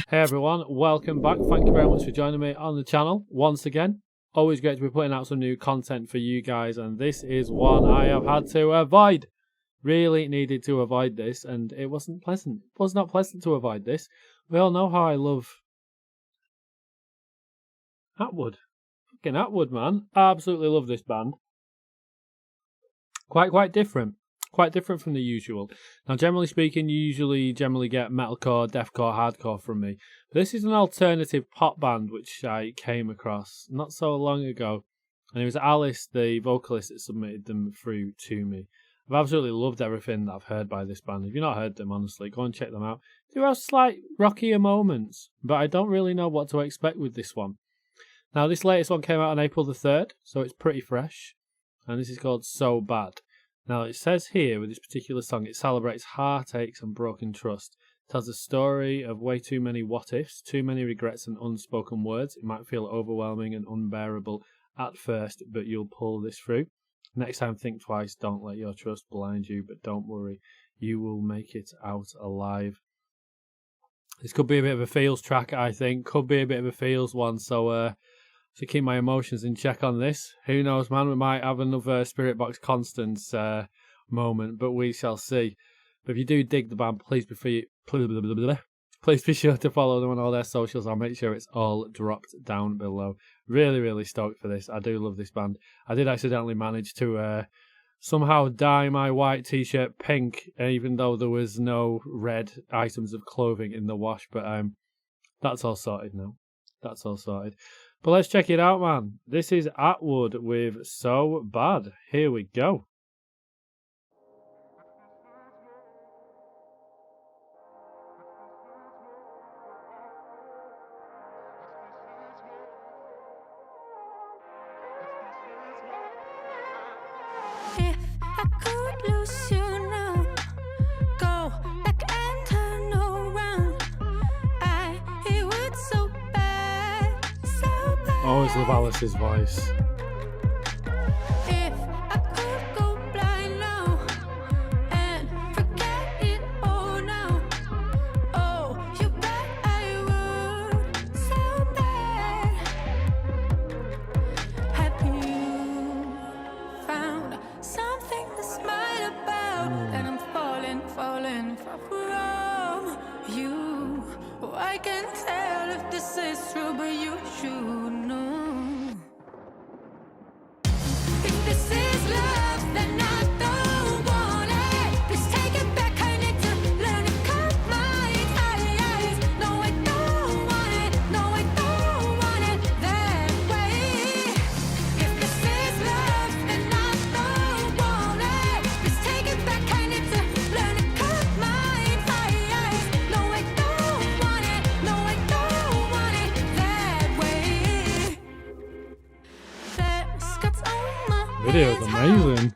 Hey everyone, welcome back. Thank you very much for joining me on the channel once again. Always great to be putting out some new content for you guys, and this is one I have had to avoid. Really needed to avoid this, and it wasn't pleasant. It was not pleasant to avoid this. We all know how I love Atwood. Fucking Atwood, man. I absolutely love this band. Quite different. Quite different from the usual. Now, generally speaking, you generally get metalcore, deathcore, hardcore from me. But this is an alternative pop band which I came across not so long ago. And it was Alice, the vocalist, that submitted them through to me. I've absolutely loved everything that I've heard by this band. If you've not heard them, honestly, go and check them out. They have slight rockier moments, but I don't really know what to expect with this one. Now, this latest one came out on April the 3rd, so it's pretty fresh. And this is called So Bad. Now, it says here, with this particular song, it celebrates heartaches and broken trust. It tells a story of way too many what-ifs, too many regrets and unspoken words. It might feel overwhelming and unbearable at first, but you'll pull this through. Next time, think twice. Don't let your trust blind you, but don't worry. You will make it out alive. This could be a bit of a feels track, I think. Could be a bit of a feels one, so keep my emotions in check on this. Who knows, man? We might have another Spirit Box Constance moment, but we shall see. But if you do dig the band, please be sure to follow them on all their socials. I'll make sure it's all dropped down below. Really stoked for this. I do love this band. I did accidentally manage to somehow dye my white t-shirt pink, even though there was no red items of clothing in the wash. But that's all sorted now. That's all sorted. But let's check it out, man. This is Atwood with So Bad. Here we go. If I could lose you now, go back and turn around, it would so bad, so bad. Always love Alice's voice. If I could go blind now and forget it all now, oh, you bet I would, so bad. Have you found something to smile about? And I'm falling far from you. Oh, I can't tell if this is true, but you should know. If this is love, then I don't want it. Please take it back, I need to learn to cut my ties. No, I don't want it, no, I don't want it that way. If this is love, then I don't want it. Please take it back, I need to learn to cut my ties. No, I don't want it, no, I don't want it that way. There's cuts on my Video is hands, amazing.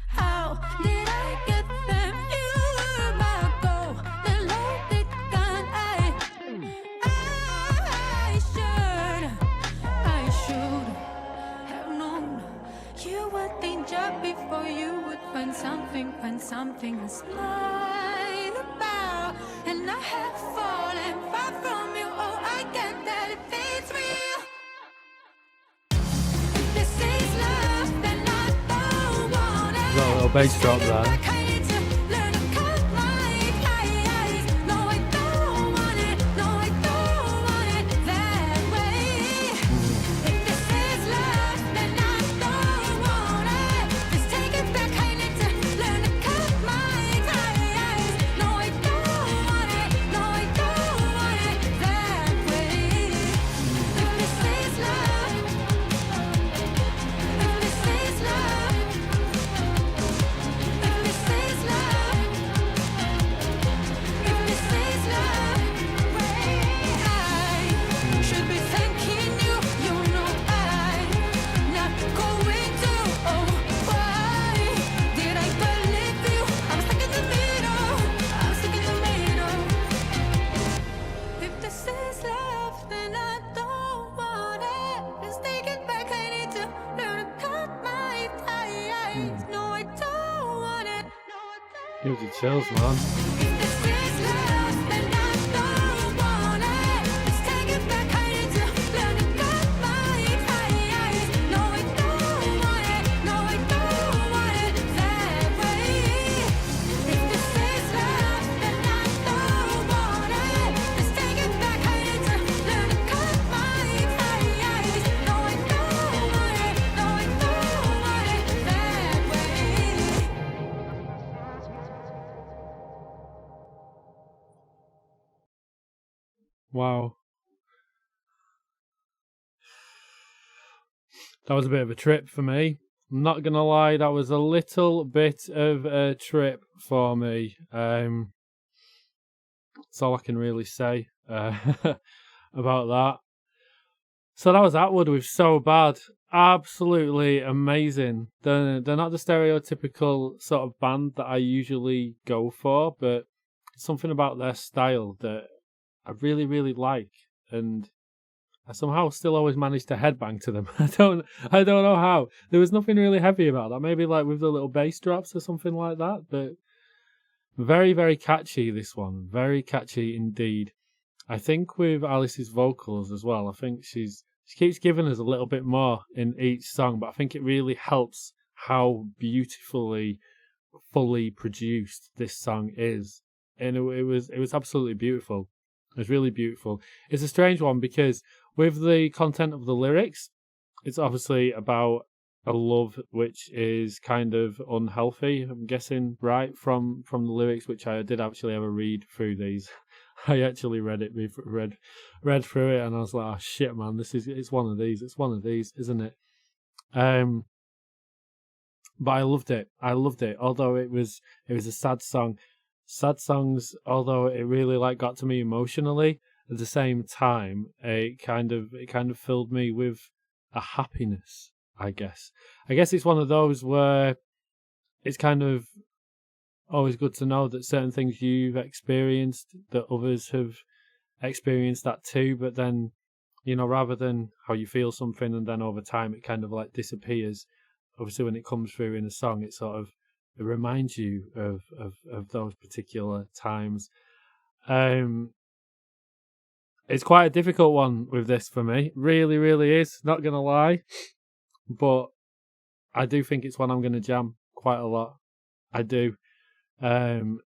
how did I get them? You're my golden loaded gun. I should have known you were danger before you would find something to smile about. And I have fallen far from you. Oh, I can't tell if it's real. If this is love, then I don't want it. Got a little bass drop there. I need to learn to cut my ties. No, I don't want it. No, I don't want it that way. If this is love, then I don't want it. Just take it back. I need to learn to cut my ties. No, I don't want it. No, I don't want it that way. If this is love, if this is love. If this is love, if this is love, I should be thanking you. You know I'm not going to. Oh, why did I believe you? I'm stuck in the middle. I'm stuck in the middle. If this is love, then I don't want it. Just take it back. I need to learn to cut my ties. No, I don't want it. No, I don't. Gives you chills, man. If this is love, then I don't want it. Wow. That was a bit of a trip for me. I'm not going to lie, that was a little bit of a trip for me. That's all I can really say about that. So that was Atwood with So Bad. Absolutely amazing. They're not the stereotypical sort of band that I usually go for, but something about their style that I really, really like. And I somehow still always manage to headbang to them. I don't know how. There was nothing really heavy about that. Maybe like with the little bass drops or something like that. But very, very catchy, this one. Very catchy indeed. I think with Alice's vocals as well, I think she keeps giving us a little bit more in each song, but I think it really helps how beautifully fully produced this song is. And it was absolutely beautiful. It was really beautiful. It's a strange one because with the content of the lyrics, it's obviously about a love which is kind of unhealthy, I'm guessing, right, from the lyrics, which I did actually have a read through these. I actually read through it, and I was like, oh shit, man, it's one of these, isn't it? But I loved it. Although it was a sad song. Sad songs, although it really like got to me emotionally, at the same time, it kind of filled me with a happiness, I guess. I guess it's one of those where it's kind of always good to know that certain things you've experienced, that others have experienced that too, but then, rather than how you feel something and then over time it kind of like disappears, obviously when it comes through in a song, it reminds you of those particular times. It's quite a difficult one with this for me. Really, really is. Not going to lie. But I do think it's one I'm going to jam quite a lot. I do. An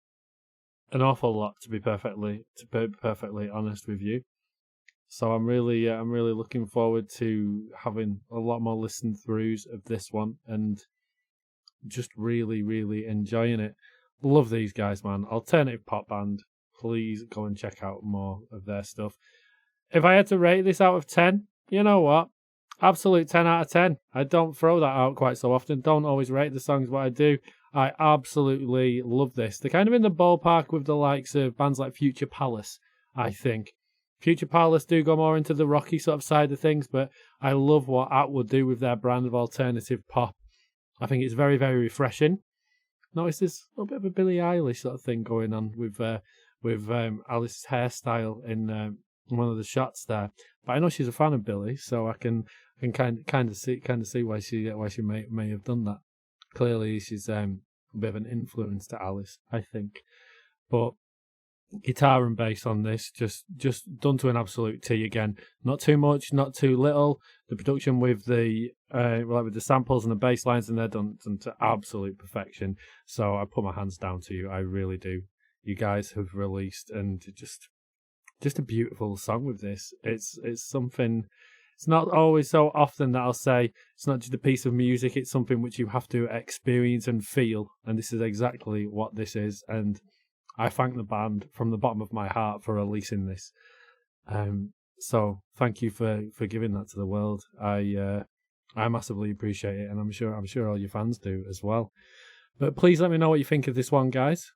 awful lot, to be perfectly honest with you. So I'm really looking forward to having a lot more listen throughs of this one and just really, really enjoying it. Love these guys, man. Alternative pop band. Please go and check out more of their stuff. If I had to rate this out of 10, you know what? Absolute 10 out of 10. I don't throw that out quite so often. Don't always rate the songs, but I do. I absolutely love this. They're kind of in the ballpark with the likes of bands like Future Palace, I think. Future Palace do go more into the rocky sort of side of things, but I love what Atwood do with their brand of alternative pop. I think it's very, very refreshing. Notice there's a little bit of a Billie Eilish sort of thing going on with Alice's hairstyle in one of the shots there. But I know she's a fan of Billie, so I can kind of see why she may have done that. Clearly, she's a bit of an influence to Alice, I think. But guitar and bass on this just done to an absolute T again. Not too much, not too little. The production with the with the samples and the bass lines in there done to absolute perfection. So I put my hands down to you. I really do. You guys have released and just a beautiful song with this. It's something. It's not always so often that I'll say it's not just a piece of music. It's something which you have to experience and feel. And this is exactly what this is. And I thank the band from the bottom of my heart for releasing this. So thank you for giving that to the world. I massively appreciate it, and I'm sure all your fans do as well. But please let me know what you think of this one, guys.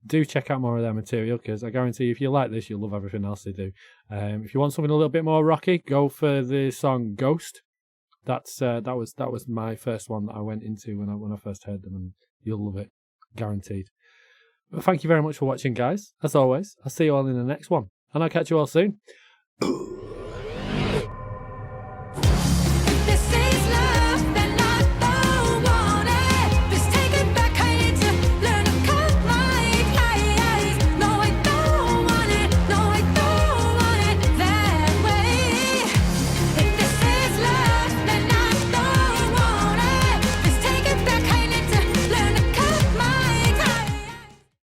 Do check out more of their material, because I guarantee if you like this, you'll love everything else they do. If you want something a little bit more rocky, go for the song Ghost. That was my first one that I went into when I first heard them, and you'll love it, guaranteed. But thank you very much for watching, guys. As always, I'll see you all in the next one, and I'll catch you all soon.